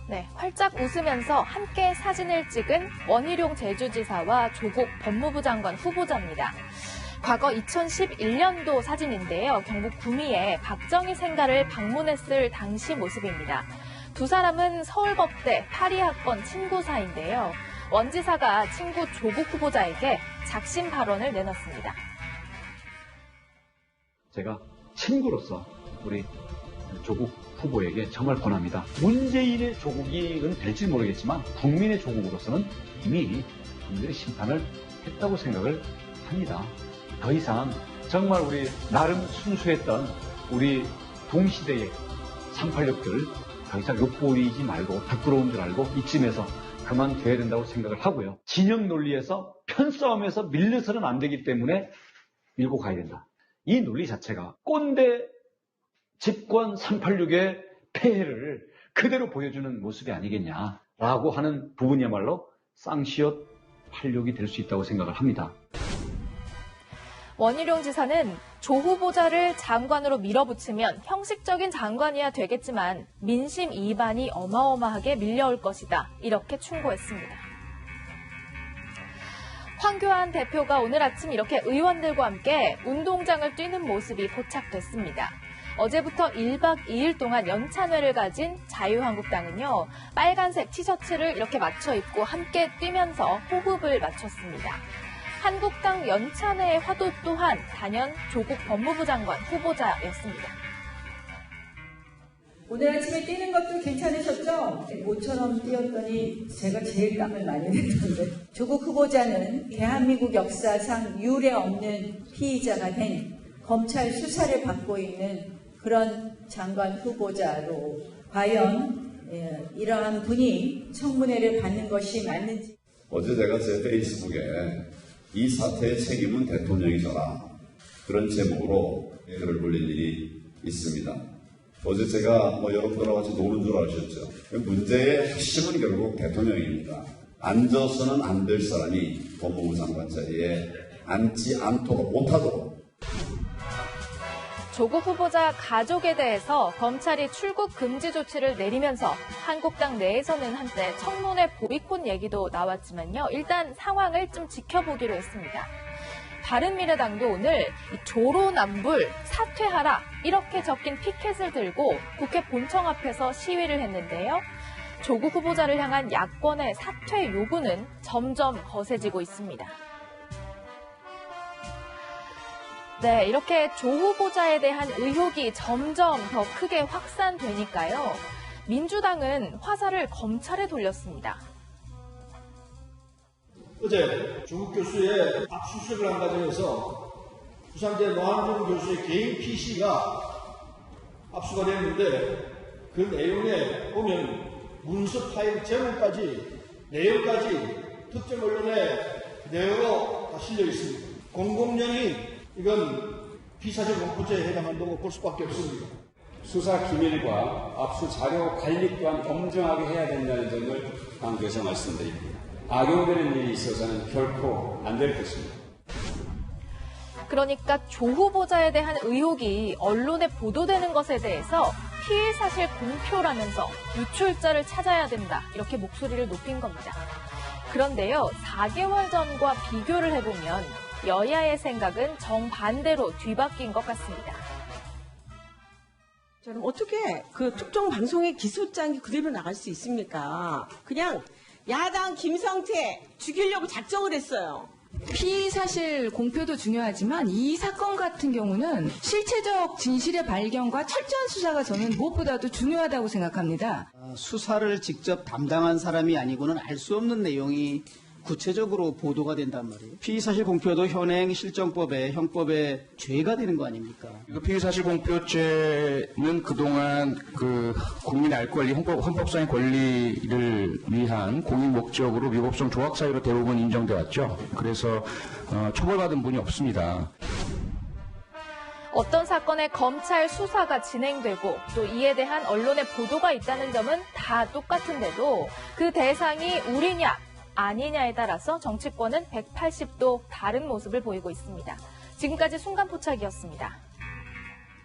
네, 활짝 웃으면서 함께 사진을 찍은 원희룡 제주지사와 조국 법무부 장관 후보자입니다. 과거 2011년도 사진인데요. 경북 구미에 박정희 생가를 방문했을 당시 모습입니다. 두 사람은 서울법대 파리학번 친구 사이인데요. 원 지사가 친구 조국 후보자에게 작심 발언을 내놨습니다. 제가 친구로서 우리 조국 후보에게 정말 권합니다. 문재인의 조국은 될지 모르겠지만 국민의 조국으로서는 이미 국민들이 심판을 했다고 생각을 합니다. 더 이상 정말 우리 나름 순수했던 우리 동시대의 386들 더 이상 욕보이지 말고 부끄러운 줄 알고 이쯤에서 그만둬야 된다고 생각을 하고요. 진영 논리에서 편싸움에서 밀려서는 안 되기 때문에 밀고 가야 된다. 이 논리 자체가 꼰대 집권 386의 폐해를 그대로 보여주는 모습이 아니겠냐라고 하는 부분이야말로 쌍시옷 86이 될 수 있다고 생각을 합니다. 원희룡 지사는 조 후보자를 장관으로 밀어붙이면 형식적인 장관이야 되겠지만 민심 이반이 어마어마하게 밀려올 것이다. 이렇게 충고했습니다. 황교안 대표가 오늘 아침 이렇게 의원들과 함께 운동장을 뛰는 모습이 포착됐습니다. 어제부터 1박 2일 동안 연찬회를 가진 자유한국당은요, 빨간색 티셔츠를 이렇게 맞춰 입고 함께 뛰면서 호흡을 맞췄습니다. 한국당 연찬회의 화두 또한 단연 조국 법무부 장관 후보자였습니다. 오늘 아침에 뛰는 것도 괜찮으셨죠? 모처럼 뛰었더니 제가 제일 땀을 많이 냈던데. 조국 후보자는 대한민국 역사상 유례 없는 피의자가 된 검찰 수사를 받고 있는 그런 장관 후보자로 과연 이러한 분이 청문회를 받는 것이 맞는지. 어제 제가 제 페이스북에 이 사태의 책임은 대통령이잖아. 그런 제목으로 글을 올린 일이 있습니다. 어제 제가 여러분들하고 같이 노는 줄 아셨죠? 문제의 핵심은 결국 대통령입니다. 앉아서는 안 될 사람이 법무부 장관 자리에 앉지 않도록 못하도록. 조국 후보자 가족에 대해서 검찰이 출국 금지 조치를 내리면서 한국당 내에서는 한때 청문회 보이콧 얘기도 나왔지만요. 일단 상황을 좀 지켜보기로 했습니다. 바른미래당도 오늘 조로남불 사퇴하라 이렇게 적힌 피켓을 들고 국회 본청 앞에서 시위를 했는데요. 조국 후보자를 향한 야권의 사퇴 요구는 점점 거세지고 있습니다. 네, 이렇게 조 후보자에 대한 의혹이 점점 더 크게 확산되니까요. 민주당은 화살을 검찰에 돌렸습니다. 어제 조국 교수의 압수수색을 한 과정에서 부산대 노한준 교수의 개인 PC가 압수가 됐는데 그 내용에 보면 문서 파일 제목까지 내용까지 특정 언론의 내용으로 다 실려 있습니다. 공공연히 이건 비사실 공포죄에 해당한다고 볼 수밖에 없습니다. 수사 기밀과 압수 자료 관리 또한 엄정하게 해야 된다는 점을 강조해서 말씀드립니다. 악용되는 일이 있어서는 결코 안 될 것입니다. 그러니까 조 후보자에 대한 의혹이 언론에 보도되는 것에 대해서 피의 사실 공표라면서 유출자를 찾아야 된다. 이렇게 목소리를 높인 겁니다. 그런데요, 4개월 전과 비교를 해보면 여야의 생각은 정반대로 뒤바뀐 것 같습니다. 저는 어떻게 그 특정 방송의 기소장이 그대로 나갈 수 있습니까? 그냥 야당 김성태 죽이려고 작정을 했어요. 피의사실 공표도 중요하지만 이 사건 같은 경우는 실체적 진실의 발견과 철저한 수사가 저는 무엇보다도 중요하다고 생각합니다. 수사를 직접 담당한 사람이 아니고는 알 수 없는 내용이 구체적으로 보도가 된단 말이에요. 피의사실 공표도 현행 실정법에 형법에 죄가 되는 거 아닙니까? 피의사실 공표죄는 그동안 국민의 알 권리, 헌법상의 권리를 위한 공익 목적으로 위법성 조학 사유로 대부분 인정돼 왔죠. 그래서 처벌받은 분이 없습니다. 어떤 사건의 검찰 수사가 진행되고 또 이에 대한 언론의 보도가 있다는 점은 다 똑같은데도 그 대상이 우리냐 아니냐에 따라서 정치권은 180도 다른 모습을 보이고 있습니다. 지금까지 순간포착이었습니다.